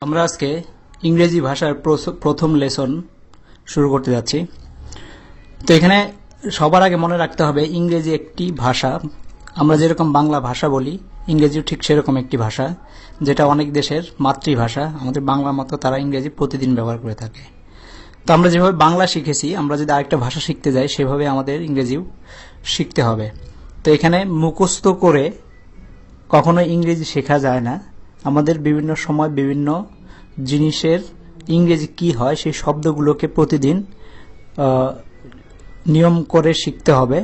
আমরা আজকে ইংরেজি ভাষার প্রথম লেসন শুরু করতে যাচ্ছি। তো এখানে সবার আগে মনে রাখতে হবে ইংরেজি একটি ভাষা। আমরা যেরকম বাংলা ভাষা বলি, ইংরেজিও ঠিক সেরকম একটি ভাষা, যেটা অনেক দেশের মাতৃভাষা। আমাদের বাংলার মতো তারা ইংরেজি প্রতিদিন ব্যবহার করে থাকে। তো আমরা যেভাবে বাংলা শিখেছি, আমরা যদি আরেকটা ভাষা শিখতে যাই সেভাবে আমাদের ইংরেজিও শিখতে হবে। তো এখানে মুখস্থ করে কখনো ইংরেজি শেখা যায় না। আমাদের বিভিন্ন সময় বিভিন্ন জিনিসের ইংরেজি কি হয় সেই শব্দগুলোকে প্রতিদিন নিয়ম করে শিখতে হবে।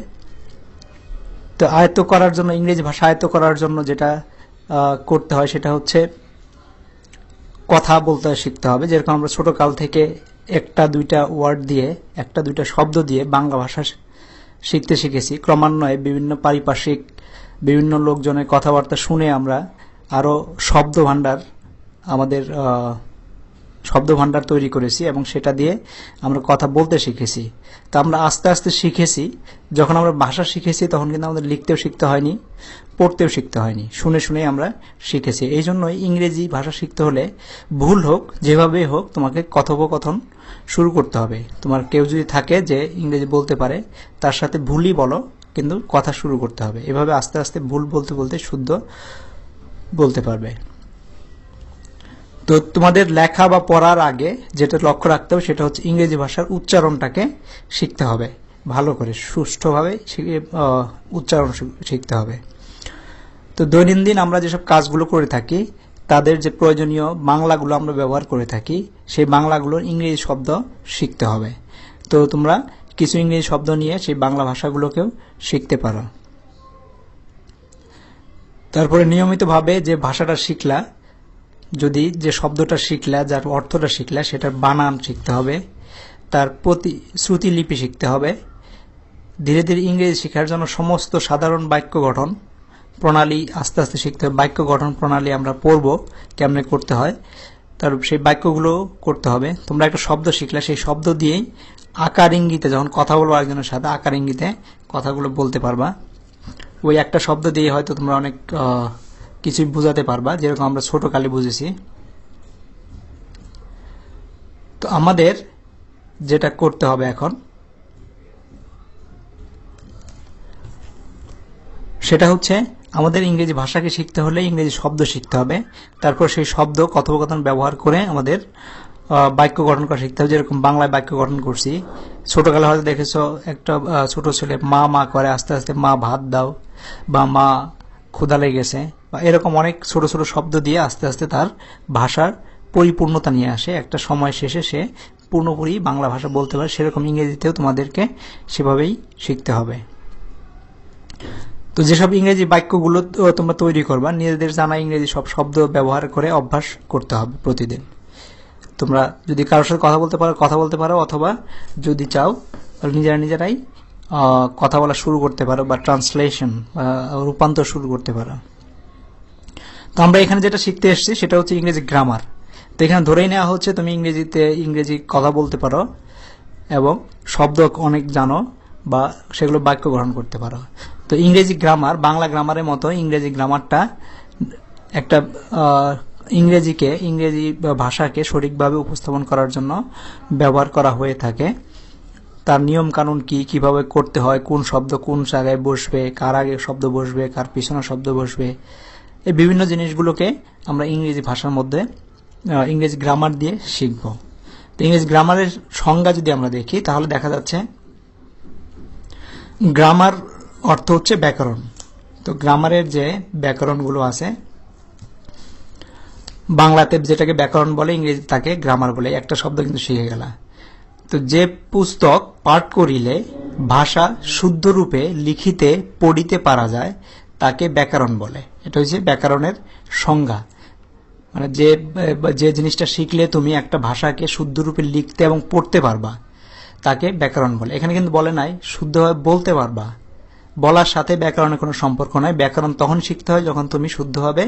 তো আয়ত্ত করার জন্য, ইংরেজি ভাষা আয়ত্ত করার জন্য যেটা করতে হয় সেটা হচ্ছে কথা বলতে শিখতে হবে। যেরকম আমরা ছোট কাল থেকে একটা দুইটা ওয়ার্ড দিয়ে, একটা দুইটা শব্দ দিয়ে বাংলা ভাষা শিখতে শিখেছি। ক্রমান্বয়ে বিভিন্ন পারিপার্শ্বিক বিভিন্ন লোকজনের কথাবার্তা শুনে আমরা আরো শব্দ ভান্ডার তৈরি করেছি এবং সেটা দিয়ে আমরা কথা বলতে শিখেছি। তো আমরা আস্তে আস্তে শিখেছি। যখন আমরা ভাষা শিখেছি তখন কিন্তু আমাদের লিখতেও শিখতে হয়নি, পড়তেও শিখতে হয়নি, শুনে শুনে আমরা শিখেছি। এই জন্যই ইংরেজি ভাষা শিখতে হলে ভুল হোক যেভাবেই হোক তোমাকে কথোপকথন শুরু করতে হবে। তোমার কেউ যদি থাকে যে ইংরেজি বলতে পারে, তার সাথে ভুলই বলো, কিন্তু কথা শুরু করতে হবে। এভাবে আস্তে আস্তে ভুল বলতে বলতে শুদ্ধ বলতে পারবে। তো তোমাদের লেখা বা পড়ার আগে যেটা লক্ষ্য রাখতে হবে সেটা হচ্ছে ইংরেজি ভাষার উচ্চারণটাকে শিখতে হবে, ভালো করে সুষ্ঠুভাবে উচ্চারণ শিখতে হবে। তো দৈনন্দিন আমরা যেসব কাজগুলো করে থাকি তাদের যে প্রয়োজনীয় বাংলাগুলো আমরা ব্যবহার করে থাকি, সেই বাংলাগুলোর ইংরেজি শব্দ শিখতে হবে। তো তোমরা কিছু ইংরেজি শব্দ নিয়ে সেই বাংলা ভাষাগুলোকেও শিখতে পারো। তারপরে নিয়মিতভাবে যে ভাষাটা শিখলা, যদি যে শব্দটা শিখলা, যার অর্থটা শিখলা, সেটার বানান শিখতে হবে, তার শ্রুতিলিপি শিখতে হবে। ধীরে ধীরে ইংরেজি শেখার জন্য সমস্ত সাধারণ বাক্য গঠন প্রণালী আস্তে আস্তে শিখতে হবে। বাক্য গঠন প্রণালী আমরা পড়ব কেমনে করতে হয়, তার সেই বাক্যগুলো করতে হবে। তোমরা একটা শব্দ শিখলা, সেই শব্দ দিয়েই আকার ইঙ্গিতে যখন কথা বলবো একজনের সাথে, আকার ইঙ্গিতে কথাগুলো বলতে পারবা। ওই একটা শব্দ দিয়ে হয়তো তোমরা অনেক কিছু বোঝাতে পারবা, যেরকম আমরা ছোট কালে বুঝেছি। তো আমাদের যেটা করতে হবে এখন সেটা হচ্ছে আমাদের ইংরেজি ভাষাকে শিখতে হলে ইংরেজি শব্দ শিখতে হবে। তারপর সেই শব্দ কথোপকথন ব্যবহার করে আমাদের বাক্য গঠন করা শিখতে হবে। যেরকম বাংলায় বাক্য গঠন করছি, ছোটকালে হয়তো দেখেছো একটা ছোট ছেলে মা মা করে, আস্তে আস্তে মা ভাত দাও বা মা ক্ষুধা লেগেছে বা এরকম অনেক ছোট ছোট শব্দ দিয়ে আস্তে আস্তে তার ভাষার পরিপূর্ণতা নিয়ে আসে। একটা সময় শেষে সে পুরোপুরি বাংলা ভাষা বলতে পারে। সেরকম ইংরেজিতেও তোমাদেরকে সেভাবেই শিখতে হবে। তো যেসব ইংরেজি বাক্যগুলো তোমরা তৈরি করবা, নিজেদের জানা ইংরেজি সব শব্দ ব্যবহার করে অভ্যাস করতে হবে প্রতিদিন। তোমরা যদি কারোর সাথে কথা বলতে পারো, অথবা যদি চাও তাহলে নিজেরাই কথা বলা শুরু করতে পারো বা ট্রান্সলেশন রূপান্তর শুরু করতে পারো। তো আমরা এখানে যেটা শিখতে এসেছি সেটা হচ্ছে ইংরেজি গ্রামার। তো এখানে ধরেই নেওয়া হচ্ছে তুমি ইংরেজি কথা বলতে পারো এবং শব্দ অনেক জানো বা সেগুলো বাক্য গ্রহণ করতে পারো। তো ইংরেজি গ্রামার বাংলা গ্রামারের মতো ইংরেজি গ্রামারটা একটা ইংরেজি ভাষাকে সঠিকভাবে উপস্থাপন করার জন্য ব্যবহার করা হয়ে থাকে। তার নিয়ম কানুন কিভাবে করতে হয়, কোন শব্দ কোন জায়গায় বসবে, কার আগে শব্দ বসবে, কার পিছনে শব্দ বসবে, এই বিভিন্ন জিনিসগুলোকে আমরা ইংরেজি ভাষার মধ্যে ইংরেজি গ্রামার দিয়ে শিখব। তো ইংরেজি গ্রামারের সংজ্ঞা যদি আমরা দেখি তাহলে দেখা যাচ্ছে গ্রামার অর্থ হচ্ছে ব্যাকরণ। তো গ্রামারের যে ব্যাকরণগুলো আছে, বাংলাতে যেটাকে ব্যাকরণ বলে, ইংরেজি তাকে গ্রামার বলে। একটা শব্দ কিন্তু শিখে গেল। তো যে পুস্তক পাঠ করিলে ভাষা শুদ্ধ রূপে লিখিতে পড়িতে পারা যায় তাকে ব্যাকরণ বলে। এটা হচ্ছে ব্যাকরণের সংজ্ঞা। মানে যে জিনিসটা শিখলে তুমি একটা ভাষাকে শুদ্ধ রূপে লিখতে এবং পড়তে পারবা তাকে ব্যাকরণ বলে। এখানে কিন্তু বলে নাই শুদ্ধভাবে বলতে পারবা, বলার সাথে ব্যাকরণের কোনো সম্পর্ক নাই। ব্যাকরণ তখন শিখতে হয় যখন তুমি শুদ্ধভাবে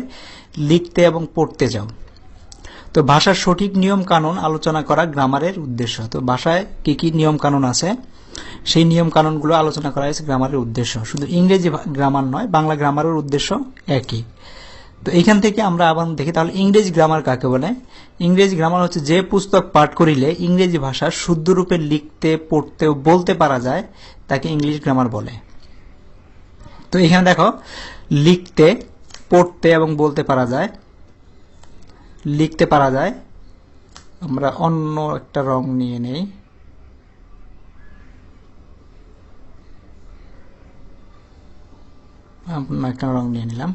লিখতে এবং পড়তে যাও। তো ভাষার সঠিক নিয়ম কানুন আলোচনা করা গ্রামারের উদ্দেশ্য। তো ভাষায় কি কি নিয়ম কানুন আছে সেই নিয়ম কানুনগুলো আলোচনা করা হয়েছে গ্রামারের উদ্দেশ্য। শুধু ইংরেজি গ্রামার নয়, বাংলা গ্রামারের উদ্দেশ্য একই। তো এইখান থেকে আমরা আবার দেখি তাহলে ইংরেজি গ্রামার কাকে বলে। ইংরেজি গ্রামার হচ্ছে যে পুস্তক পাঠ করিলে ইংরেজি ভাষা শুদ্ধ রূপে লিখতে পড়তে ও বলতে পারা যায় তাকে ইংলিশ গ্রামার বলে। তো এখানে দেখো লিখতে পড়তে এবং বলতে পারা যায়, লিখতে পারা যায়। আমরা অন্য একটা রং নিয়ে নেই, একটা রং নিয়ে নিলাম।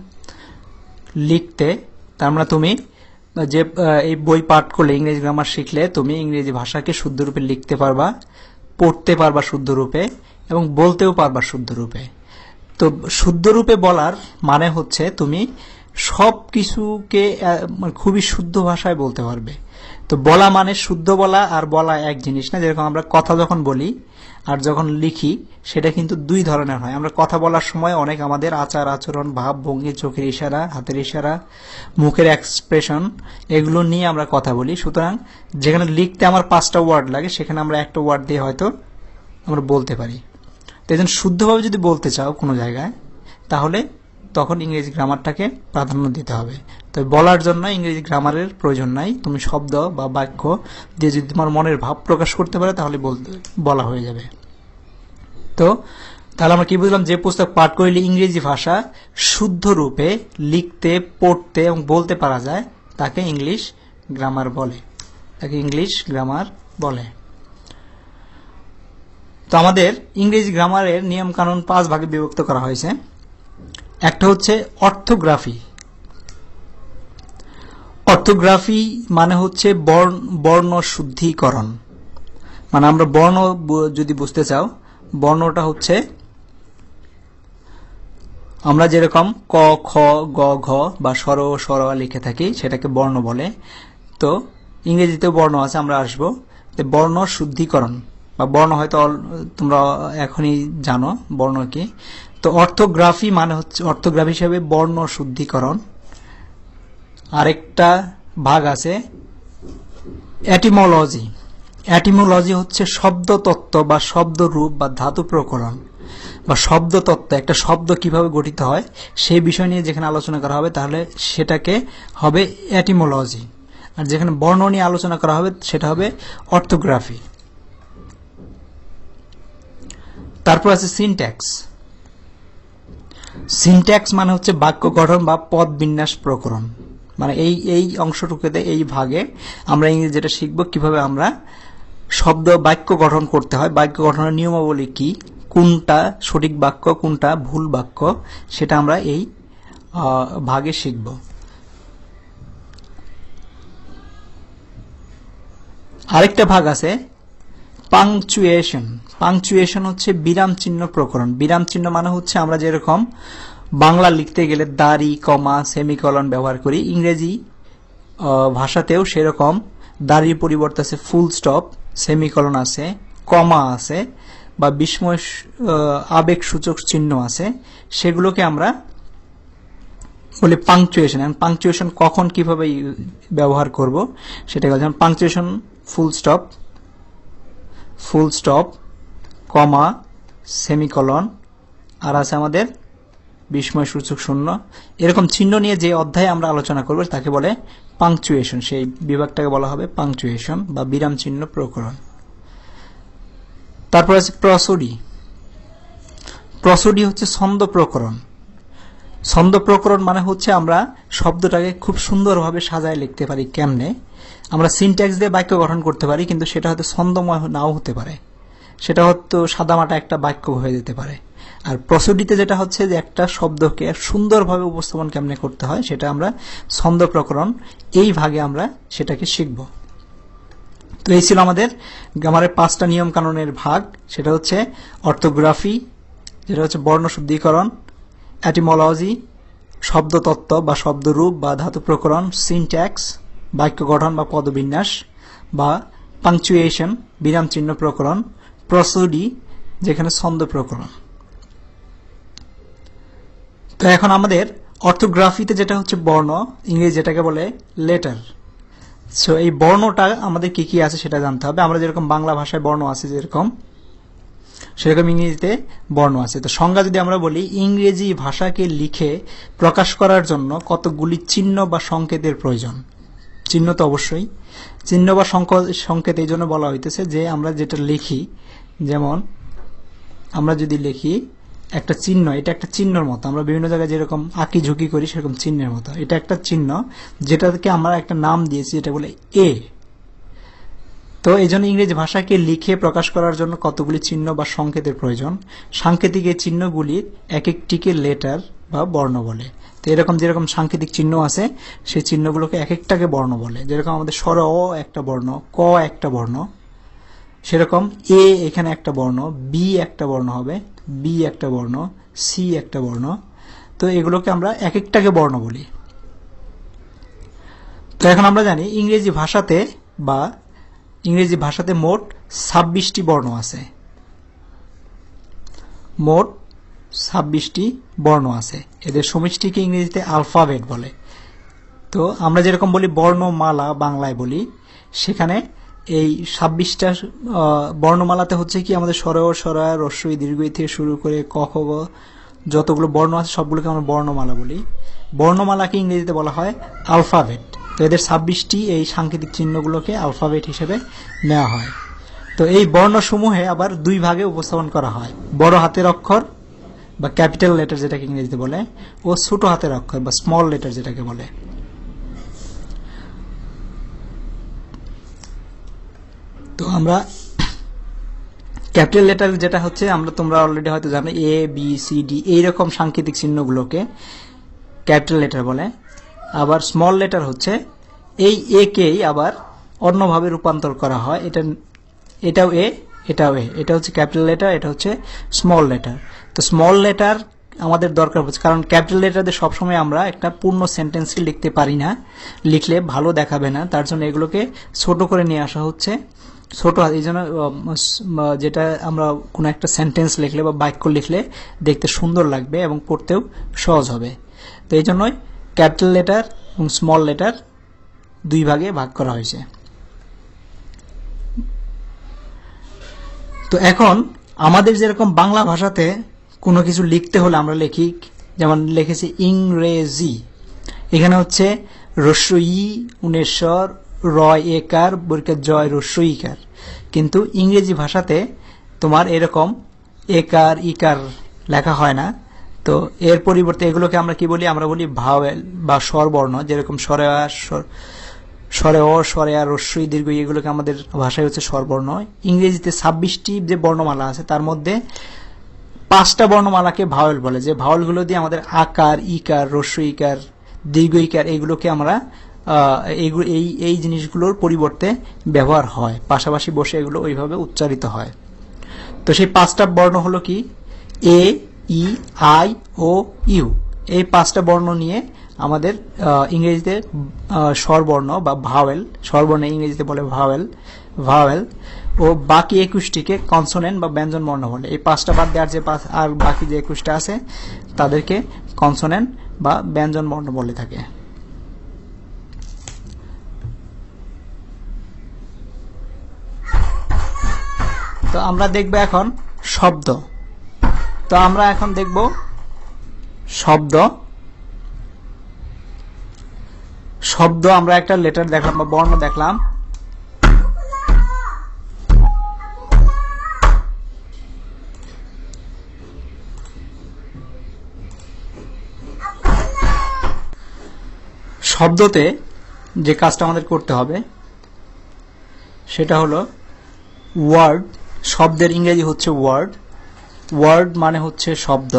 লিখতে তার মানে তুমি যে এই বই পাঠ করলে ইংরেজি গ্রামার শিখলে তুমি ইংরেজি ভাষাকে শুদ্ধ রূপে লিখতে পারবা, পড়তে পারবা শুদ্ধ রূপে এবং বলতেও পারবা শুদ্ধ রূপে। তো শুদ্ধ রূপে বলার মানে হচ্ছে তুমি সব কিছুকে খুবই শুদ্ধ ভাষায় বলতে পারবে। তো বলা মানে শুদ্ধ বলা আর বলা এক জিনিস না। যেরকম আমরা কথা যখন বলি আর যখন লিখি সেটা কিন্তু দুই ধরনের হয়। আমরা কথা বলার সময় অনেক আমাদের আচার আচরণ, ভাব ভঙ্গি, চোখের ইশারা, হাতের ইশারা, মুখের এক্সপ্রেশন এগুলো নিয়ে আমরা কথা বলি। সুতরাং যেখানে লিখতে আমার 5টা ওয়ার্ড লাগে সেখানে আমরা একটা ওয়ার্ড দিয়ে হয়তো আমরা বলতে পারি। তো এই জন্য শুদ্ধভাবে যদি বলতে চাও কোনো জায়গায় তাহলে তখন ইংরেজি গ্রামারটাকে প্রাধান্য দিতে হবে। তো বলার জন্য ইংরেজি গ্রামারের প্রয়োজন নাই। তুমি শব্দ বা বাক্য দিয়ে যদি তোমার মনের ভাব প্রকাশ করতে পারে তাহলে বলা হয়ে যাবে। তো তাহলে আমরা কি বুঝলাম, যে পুস্তক পাঠ করিলে ইংরেজি ভাষা শুদ্ধ রূপে লিখতে পড়তে এবং বলতে পারা যায় তাকে ইংলিশ গ্রামার বলে, তাকে ইংলিশ গ্রামার বলে। তো আমাদের ইংরেজি গ্রামারের নিয়ম কানুন 5 ভাগে বিভক্ত করা হয়েছে। একটা হচ্ছে অর্থোগ্রাফি। অর্থোগ্রাফি মানে হচ্ছে বর্ণ শুদ্ধিকরণ। মানে আমরা বর্ণ যদি বুঝতে চাও, বর্ণটা হচ্ছে আমরা যেরকম ক খ গ ঘ বা স্বর স্বর লিখে থাকি সেটাকে বর্ণ বলে। তো ইংরেজিতেও বর্ণ আছে, আমরা আসবো। বর্ণ শুদ্ধিকরণ বা বর্ণ হয়তো তোমরা এখনই জানো বর্ণ কি। তো অর্থোগ্রাফি মানে হচ্ছে অর্থোগ্রাফি হিসেবে বর্ণ শুদ্ধিকরণ। আরেকটা ভাগ আছে এটিমোলজি। এটিমোলজি হচ্ছে শব্দতত্ত্ব বা শব্দরূপ বা ধাতু প্রকরণ বা শব্দতত্ত্ব। একটা শব্দ কিভাবে গঠিত হয় সেই বিষয় নিয়ে যেখানে আলোচনা করা হবে তাহলে সেটাকে হবে এটিমোলজি। আর যেখানে বর্ণ নিয়ে আলোচনা করা হবে সেটা হবে অর্থোগ্রাফি। তারপর আছে সিনট্যাক্স। সিনট্যাক্স মানে হচ্ছে বাক্য গঠন বা পদ বিন্যাস প্রকরণ। মানে এই অংশটুকুতে এই ভাগে আমরা ইংরেজি যেটা শিখবো কিভাবে আমরা শব্দ বাক্য গঠন করতে হয়, বাক্য গঠনের নিয়মাবলী কি, কোনটা সঠিক বাক্য কোনটা ভুল বাক্য সেটা আমরা এই ভাগে শিখব। আরেকটা ভাগ আছে পাংচুয়েশন। পাংচুয়েশন হচ্ছে বিরাম চিহ্ন প্রকরণ। বিরাম চিহ্ন মানে হচ্ছে আমরা যেরকম বাংলা লিখতে গেলে দাড়ি, কমা, সেমিকলন ব্যবহার করি, ইংরেজি ভাষাতেও সেরকম দাড়ির পরিবর্তে আছে ফুল স্টপ, সেমিকলন আছে, কমা আছে বা বিস্ময় আবেগ সূচক চিহ্ন আছে। সেগুলোকে আমরা বলি পাংচুয়েশন। পাংচুয়েশন কখন কিভাবে ব্যবহার করব সেটা যেমন পাংচুয়েশন ফুল স্টপ, কমা, সেমিকলন, আর আছে আমাদের বিস্ময় সূচক শূন্য। এরকম চিহ্ন নিয়ে যে অধ্যায়ে আমরা আলোচনা করব তাকে বলে পাংচুয়েশন। সেই বিভাগটাকে বলা হবে পাংচুয়েশন বা বিরাম চিহ্ন প্রকরণ। তারপর আছে প্রসোডি। প্রসোডি হচ্ছে ছন্দ প্রকরণ। ছন্দ প্রকরণ মানে হচ্ছে আমরা শব্দটাকে খুব সুন্দরভাবে সাজায় লিখতে পারি। কেমনে? আমরা সিনট্যাক্স দিয়ে বাক্য গঠন করতে পারি, কিন্তু সেটা হয়তো ছন্দময় নাও হতে পারে, সেটা হয়তো সাদামাটা একটা বাক্য হয়ে যেতে পারে। আর প্রসোডিতে যেটা হচ্ছে যে একটা শব্দকে সুন্দরভাবে উপস্থাপন কেমনে করতে হয় সেটা আমরা ছন্দ প্রকরণ এই ভাগে আমরা সেটাকে শিখব। তো এই ছিল আমাদের গ্রামারের 5টা নিয়ম কানুনের ভাগ। সেটা হচ্ছে অর্থোগ্রাফি, যেটা হচ্ছে বর্ণ শুদ্ধিকরণ, এটিমোলজি শব্দতত্ত্ব বা শব্দরূপ বা ধাতু প্রকরণ, সিনট্যাক্স বাক্য গঠন বা পদবিন্যাস বা পাংচুয়েশন বিরাম চিহ্ন প্রকরণ, প্রসোডি যেখানে ছন্দ প্রকরণ। তো এখন আমাদের অর্থোগ্রাফিতে যেটা হচ্ছে বর্ণ, ইংরেজি যেটাকে বলে লেটার। সো এই বর্ণটা আমাদের কি কি আছে সেটা জানতে হবে। আমরা যেরকম বাংলা ভাষায় বর্ণ আছে যেরকম সেরকম ইংরেজিতে বর্ণ আছে। তো সংজ্ঞা যদি আমরা বলি, ইংরেজি ভাষাকে লিখে প্রকাশ করার জন্য কতগুলি চিহ্ন বা সংকেতের প্রয়োজন। চিহ্ন তো অবশ্যই, চিহ্ন বা সংকেত এই জন্য বলা হইতেছে যে আমরা যেটা লিখি, যেমন আমরা যদি লিখি একটা চিহ্ন, এটা একটা চিহ্নর মতো, আমরা বিভিন্ন জায়গায় যেরকম আঁকি ঝুঁকি করি সেরকম চিহ্নের মতো, এটা একটা চিহ্ন যেটাকে আমরা একটা নাম দিয়েছি, এটা বলে এ। তো এই জন্য ইংরেজি ভাষাকে লিখে প্রকাশ করার জন্য কতগুলি চিহ্ন বা সংকেতের প্রয়োজন। সাংকেতিক এই চিহ্নগুলির এক একটিকে লেটার বা বর্ণ বলে। তো এরকম যেরকম সাংকেতিক চিহ্ন আছে সেই চিহ্নগুলোকে এক একটাকে বর্ণ বলে। যেরকম আমাদের স্বর অ একটা বর্ণ, ক একটা বর্ণ, সেরকম এ এখানে একটা বর্ণ, বি একটা বর্ণ হবে, বি একটা বর্ণ, সি একটা বর্ণ। তো এগুলোকে আমরা এক একটাকে বর্ণ বলি। তো এখন আমরা জানি ইংরেজি ভাষাতে মোট 26টি বর্ণ আছে। মোট 26টি বর্ণ আছে। এদের সমষ্টিকে ইংরেজিতে আলফাবেট বলে। তো আমরা যেরকম বলি বর্ণমালা বাংলায় বলি, সেখানে এই 26টা বর্ণমালাতে হচ্ছে কি আমাদের স্বর স্বরা রস্বই দীর্ঘই থেকে শুরু করে ক খ গ যতগুলো বর্ণ আছে সবগুলোকে আমরা বর্ণমালা বলি। বর্ণমালাকে ইংরেজিতে বলা হয় আলফাবেট। তো এদের 26টি এই সাংকেতিক চিহ্নগুলোকে আলফাবেট হিসেবে নেওয়া হয়। তো এই বর্ণসমূহে আবার দুই ভাগে উপস্থাপন করা হয়, বড় হাতের অক্ষর বা ক্যাপিটাল লেটার যেটাকে ইংরেজিতে বলে, ও ছোট হাতের অক্ষর বা স্মল লেটার যেটাকে বলে। তো আমরা ক্যাপিটাল লেটার যেটা হচ্ছে, তোমরা অলরেডি হয়তো জানো, এ বি সি ডি এইরকম সাংকেতিক চিহ্নগুলোকে ক্যাপিটাল লেটার বলে। আবার স্মল লেটার হচ্ছে এই এ কেই আবার অন্যভাবে রূপান্তর করা হয়, এটাও এ এটাও এ, এটা হচ্ছে ক্যাপিটাল লেটার, এটা হচ্ছে স্মল লেটার। তো স্মল লেটার আমাদের দরকার হচ্ছে, কারণ ক্যাপিটাল লেটারে সবসময় আমরা একটা পূর্ণ সেন্টেন্সকে লিখতে পারি না, লিখলে ভালো দেখাবে না, তার জন্য এগুলোকে ছোট করে নিয়ে আসা হচ্ছে। ছোট এই জন্য যেটা আমরা কোনো একটা সেন্টেন্স লিখলে বা বাক্য লিখলে দেখতে সুন্দর লাগবে এবং পড়তেও সহজ হবে। তো এই জন্যই ক্যাপিটাল লেটার এবং স্মল লেটার দুই ভাগে ভাগ করা হয়েছে। তো এখন আমাদের যেরকম বাংলা ভাষাতে কোনো কিছু লিখতে হলে আমরা লিখি, যেমন লিখেছি ইংরেজি, এখানে হচ্ছে রস্বই উনেশ্বর রয় একার বর্গের জয় রস্বইকার। কিন্তু ইংরেজি ভাষাতে তোমার এরকম একার ইকার লেখা হয় না। তো এর পরিবর্তে এগুলোকে আমরা কি বলি, আমরা বলি ভাওয়েল বা স্বরবর্ণ। যেরকম স্বরে অ স্বরে আর রস্বই দীর্ঘ, এগুলোকে আমাদের ভাষায় হচ্ছে স্বরবর্ণ। ইংরেজিতে 26টি যে বর্ণমালা আছে তার মধ্যে 5টা বর্ণমালাকে ভাওয়েল বলে, যে ভাওয়েলগুলো দিয়ে আমাদের আকার ইকার রস্বইকার দীর্ঘ ইকার এগুলোকে আমরা এই জিনিসগুলোর পরিবর্তে ব্যবহার হয়, পাশাপাশি বসে এগুলো ওইভাবে উচ্চারিত হয়। তো সেই 5টা বর্ণ হলো কি, এ ই আই ও ইউ। এই 5টা বর্ণ নিয়ে আমাদের ইংরেজিতে স্বরবর্ণ বা ভাওয়েল, স্বরবর্ণ ইংরেজিতে বলে ভাওয়েল, ও বাকি 21টিকে কনসোনেন্ট বা ব্যঞ্জন বর্ণ বলে। এই 5টা বাদ দেওয়ার যে আর বাকি যে 21টা আছে তাদেরকে কনসোনেন্ট বা ব্যঞ্জন বর্ণ বলে থাকে। তো আমরা দেখব এখন শব্দ। তো আমরা এখন দেখব শব্দ। আমরা একটা লেটার দেখলাম বা বর্ণ দেখলাম। শব্দতে যে কাজটা আমাদের করতে হবে সেটা হলো ওয়ার্ড। শব্দের ইংরেজি হচ্ছে ওয়ার্ড মানে হচ্ছে শব্দ।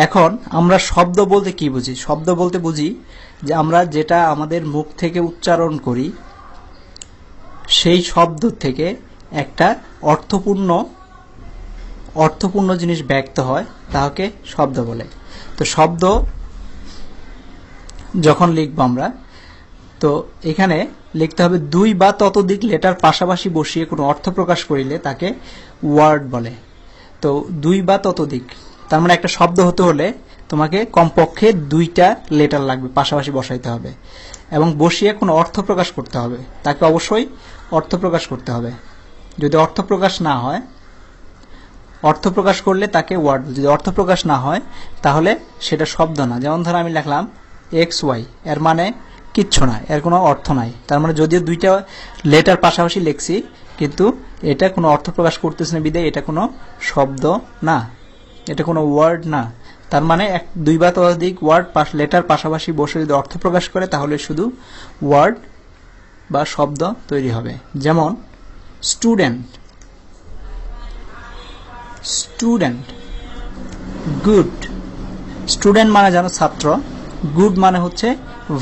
এখন আমরা শব্দ বলতে কি বুঝি? শব্দ বলতে বুঝি যে আমরা যেটা আমাদের মুখ থেকে উচ্চারণ করি সেই শব্দ থেকে একটা অর্থপূর্ণ জিনিস ব্যক্ত হয়, তাকে শব্দ বলে। তো শব্দ যখন লিখব আমরা, তো এখানে লিখতে হবে 2 বা ততোধিক লেটার পাশাপাশি বসিয়ে কোনো অর্থ প্রকাশ করিলে তাকে ওয়ার্ড বলে। তো 2 বা ততোধিক, তার মানে একটা শব্দ হতে হলে তোমাকে কমপক্ষে 2টা লেটার লাগবে, পাশাপাশি বসাইতে হবে এবং বসিয়ে কোনো অর্থ প্রকাশ করতে হবে, তাকে অবশ্যই অর্থ প্রকাশ করতে হবে। যদি অর্থ প্রকাশ না হয় অর্থ প্রকাশ করলে তাকে ওয়ার্ড, যদি অর্থ প্রকাশ না হয় তাহলে সেটা শব্দ না। যেমন ধরো আমি লিখলাম এক্স ওয়াই, এর মানে কিচ্ছু না, এর কোনো অর্থ নাই। তার মানে যদিও দুইটা লেটার পাশাপাশি লিখছি কিন্তু এটা কোনো অর্থ প্রকাশ করতেছে না বিধায় এটা কোনো শব্দ না, এটা কোনো ওয়ার্ড না। তার মানে দুই বা ততোধিক ওয়ার্ড লেটার পাশাপাশি বসে যদি অর্থ প্রকাশ করে তাহলে শুধু ওয়ার্ড বা শব্দ তৈরি হবে। যেমন স্টুডেন্ট, স্টুডেন্ট, গুড। স্টুডেন্ট মানে জানো ছাত্র, গুড মানে হচ্ছে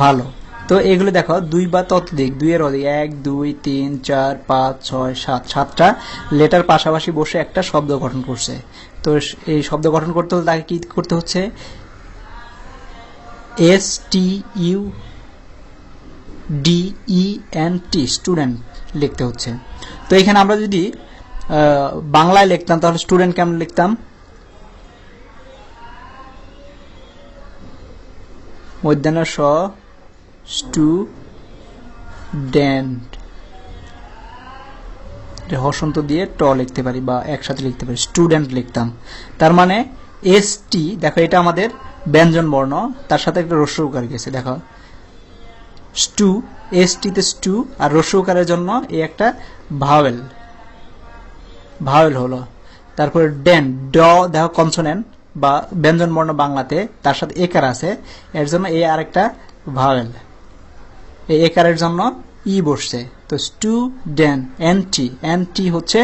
ভালো। তো এগুলো দেখো দুই বা ততোধিক, দুইয়ের অধিক, 1 2 3 4 5 6 7, 7টা লেটার পাশাপাশি বসে একটা শব্দ গঠন করছে। তো এই শব্দ গঠন করতে হলে তাকে কি করতে হচ্ছে? STUDENT, স্টুডেন্ট লিখতে হচ্ছে। তো এখানে আমরা যদি বাংলায় লিখতাম তাহলে স্টুডেন্ট কেমন লিখতাম? মধ্যাহ্ন স, স্টুডেন্ট, হসন্ত দিয়ে ট লিখতে পারি বা একসাথে লিখতে পারি, স্টুডেন্ট লিখতাম। তার মানে এসটি, দেখো এটা আমাদের ব্যঞ্জন বর্ণ, তার সাথে একটা হ্রস্ব উকার গেছে, দেখো স্টু, এসটিতে স্টু, আর হ্রস্ব উকারের জন্য এই একটা ভাওয়েল, ভাওয়েল হলো। তারপরে ডেন, ড দেখো কনসোনেন্ট বা ব্যঞ্জন বর্ণ বাংলাতে, তার সাথে একার আছে, এর জন্য এই আরেকটা ভাওয়েল, এই একারের জন্য ই বসছে। তো স্টুডেন্ট, এনটি, এনটি হচ্ছে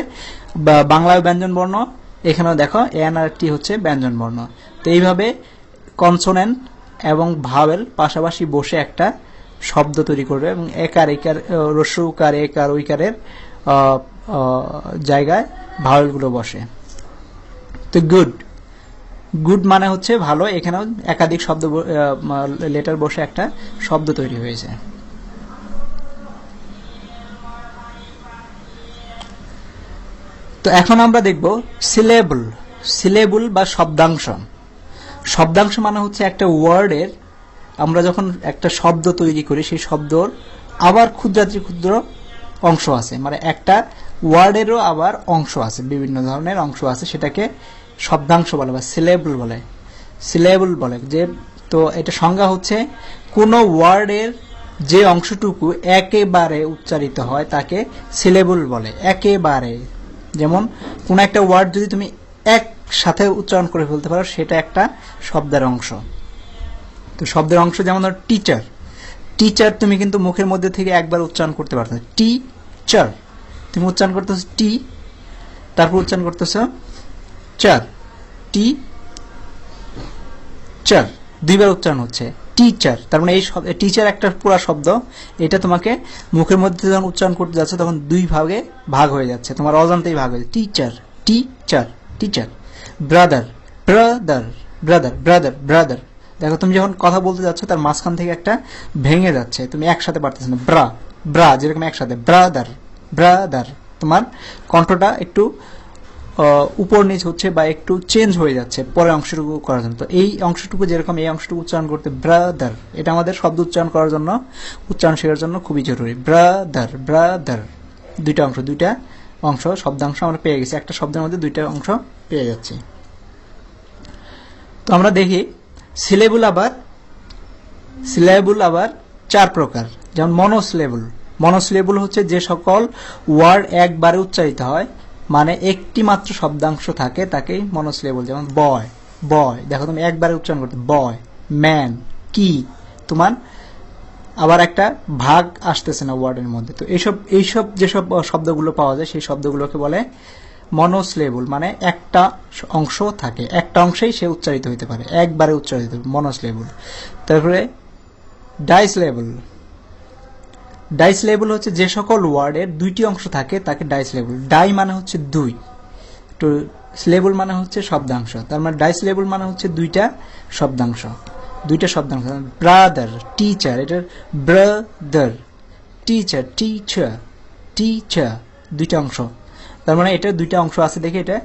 বাংলায় ব্যঞ্জন বর্ণ, এখানেও দেখো এন আর টি হচ্ছে ব্যঞ্জন বর্ণ। তো এইভাবে কনসোনেন্ট এবং ভাওয়েল পাশাপাশি বসে একটা শব্দ তৈরি করবে এবং একার, একার, হ্রস্ব উকার, একার, ঐকারের জায়গায় ভাওয়েলগুলো বসে। তো গুড, গুড মানে হচ্ছে ভালো, এখানেও একাধিক শব্দ লেটার বসে একটা শব্দ তৈরি হয়েছে। তো এখন আমরা দেখব সিলেবল, সিলেবল বা শব্দাংশ। শব্দাংশ মানে হচ্ছে একটা ওয়ার্ডের, আমরা যখন একটা শব্দ তৈরি করি সেই শব্দর আবার ক্ষুদ্রাতি ক্ষুদ্র অংশ আছে, মানে একটা ওয়ার্ডেরও আবার অংশ আছে, বিভিন্ন ধরনের অংশ আছে, সেটাকে শব্দাংশ বলে বা সিলেবল বলে, সিলেবল বলে। যে তো এটা সংজ্ঞা হচ্ছে কোনো ওয়ার্ডের যে অংশটুকু একেবারে উচ্চারিত হয় তাকে সিলেবল বলে, একেবারে। যেমন কোন একটা ওয়ার্ড যদি তুমি একসাথে উচ্চারণ করে ফেলতে পারো সেটা একটা শব্দের অংশ। তো শব্দের অংশ যেমন ধরো টিচার, টিচার তুমি কিন্তু মুখের মধ্যে থেকে একবার উচ্চারণ করতে পারছো, টিচার, তুমি উচ্চারণ করতেছো টি, তারপর উচ্চারণ করতেছো চার, টি চার, দুইবার উচ্চারণ হচ্ছে টিচার। তার মানে এই টিচার একটা পুরো শব্দ, এটা তোমাকে মুখের মধ্যে যখন উচ্চারণ করতে যাচ্ছে তখন দুই ভাগে ভাগ হয়ে যাচ্ছে, তোমার অজান্তেই ভাগ হয়ে যাচ্ছে, teacher, teacher, teacher. Brother, brother, brother, brother, brother, দেখো তুমি যখন কথা বলতে যাচ্ছ তার মাঝখান থেকে একটা ভেঙে যাচ্ছে, তুমি একসাথে পারতেছ না, ব্রা, ব্রা যেরকম একসাথে, ব্রাদার, ব্রাদার, তোমার কণ্ঠটা একটু উপর নিচ হচ্ছে বা একটু চেঞ্জ হয়ে যাচ্ছে পরের অংশটুকু করার জন্য। তো এই অংশটুকু যেরকম এই অংশটুকু উচ্চারণ করতে ব্রাদার, এটা আমাদের শব্দ উচ্চারণ করার জন্য, উচ্চারণ শেখার জন্য খুবই জরুরি। ব্রাদার, ব্রাদার, দুইটা অংশ, দুইটা অংশ শব্দাংশ আমরা পেয়ে গেছি, একটা শব্দের মধ্যে দুইটা অংশ পেয়ে যাচ্ছি। তো আমরা দেখি সিলেবল আবার, সিলেবল আবার চার প্রকার। যেমন মনোসিলেবল, মনোসিলেবল হচ্ছে যে সকল ওয়ার্ড একবারে উচ্চারিত হয়, মানে একটি মাত্র শব্দাংশ থাকে তাকেই মনোসিলেবল। যেমন বয়, বয়, দেখো তুমি একবারে উচ্চারণ করতে, বয়, ম্যান, কি, তোমার আবার একটা ভাগ আসতেছে না ওয়ার্ডের মধ্যে। তো এইসব যেসব শব্দগুলো পাওয়া যায় সেই শব্দগুলোকে বলে মনোসিলেবল, মানে একটা অংশ থাকে, একটা অংশেই সে উচ্চারিত হইতে পারে, একবারে উচ্চারিত, মনোসিলেবল। তারপরে ডাইসিলেবল, ডাইসিলেবল হচ্ছে যে সকল ওয়ার্ডের দুইটি অংশ থাকে তাকে ডাইসিলেবল। ডাই মানে হচ্ছে দুই, তো সিলেবল মানে হচ্ছে শব্দাংশ, তার মানে ডাইসিলেবল মানে হচ্ছে দুইটা শব্দাংশ, দুইটা শব্দাংশ। ব্রাদার, টিচার, এটা ব্রাদার, টিচার, টিচার, টিচার, দুইটা অংশ, তার মানে এটা দুইটা অংশ আছে দেখে এটা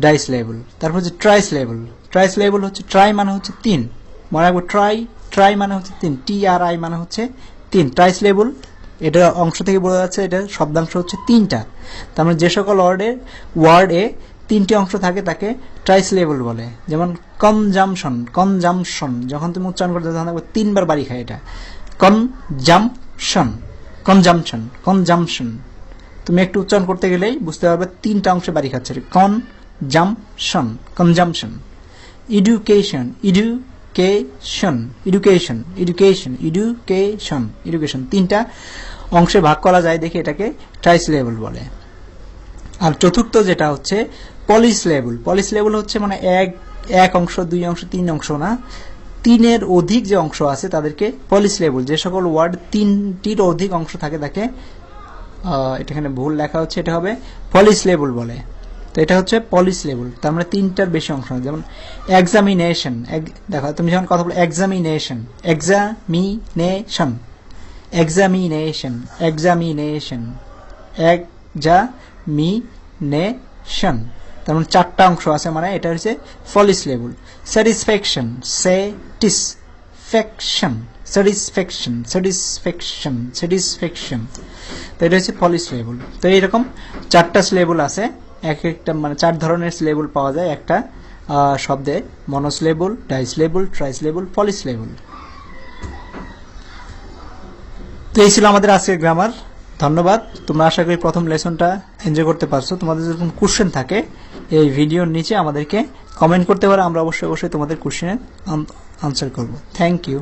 ডাইসিলেবল। তারপর হচ্ছে ট্রাইসিলেবল, ট্রাইসিলেবল হচ্ছে ট্রাই মানে হচ্ছে তিন, মনে রাখবো ট্রাই, ট্রাই মানে হচ্ছে তিন, টি আর আই মানে হচ্ছে তিন। ট্রাইসিলেবল এটা অংশ থেকে বোঝা যাচ্ছে এটা শব্দাংশ হচ্ছে তিনটা, তার মানে যে সকল ওয়ার্ডে তিনটি অংশ থাকে তাকে ট্রাইসিলেবল বলে। যেমন কনজামশন, কনজামশন যখন তুমি উচ্চারণ করতে তখন দেখবে তিনবার বাড়ি খায় এটা। Consumption, consumption, consumption. তুমি একটু উচ্চারণ করতে গেলেই বুঝতে পারবে তিনটা অংশে বাড়ি খাচ্ছে। Consumption, consumption. Education, education, education, education, education, education. তিনটা অংশে ভাগ করা যায় দেখে এটাকে ট্রাইসিলেবল বলে। আর চতুর্থ যেটা হচ্ছে পলিসিলেবল। পলিসিলেবল হচ্ছে মানে এক অংশ, দুই অংশ, তিন অংশ না, তিনের অধিক যে অংশ আছে তাদেরকে পলিসিলেবল। যে সকল ওয়ার্ড তিনটির অধিক অংশ থাকে তাকে, এখানে ভুল লেখা হচ্ছে, এটা হবে পলিসিলেবল বলে। তো এটা হচ্ছে পলিসিলেবল, তার মানে তিনটার বেশি অংশ। যেমন এক্সামিনেশন, দেখো তুমি যখন কথা বলো examination, examination, examination, examination, examination, তার মানে চারটা অংশ আছে, মানে এটা হচ্ছে polysyllable. Satisfaction, satisfaction, satisfaction, satisfaction, satisfaction. তো এটা হচ্ছে পলিসিলেবল। তো এইরকম চারটা সিলেবল আছে, এক একটা মানে চার ধরনের সিলেবল পাওয়া যায় একটা শব্দে: মনোসিলেবল, ডাইসিলেবল, ট্রাইসিলেবল, পলিসিলেবল। তো এই ছিল আমাদের আজকের গ্রামার। ধন্যবাদ। তোমরা আশা করি প্রথম লেসনটা এনজয় করতে পারছো। তোমাদের যদি কোনো কোশ্চেন থাকে এই ভিডিওর নিচে আমাদেরকে কমেন্ট করতে পারো, আমরা অবশ্যই তোমাদের কোশ্চেনের আনসার করব। Thank you.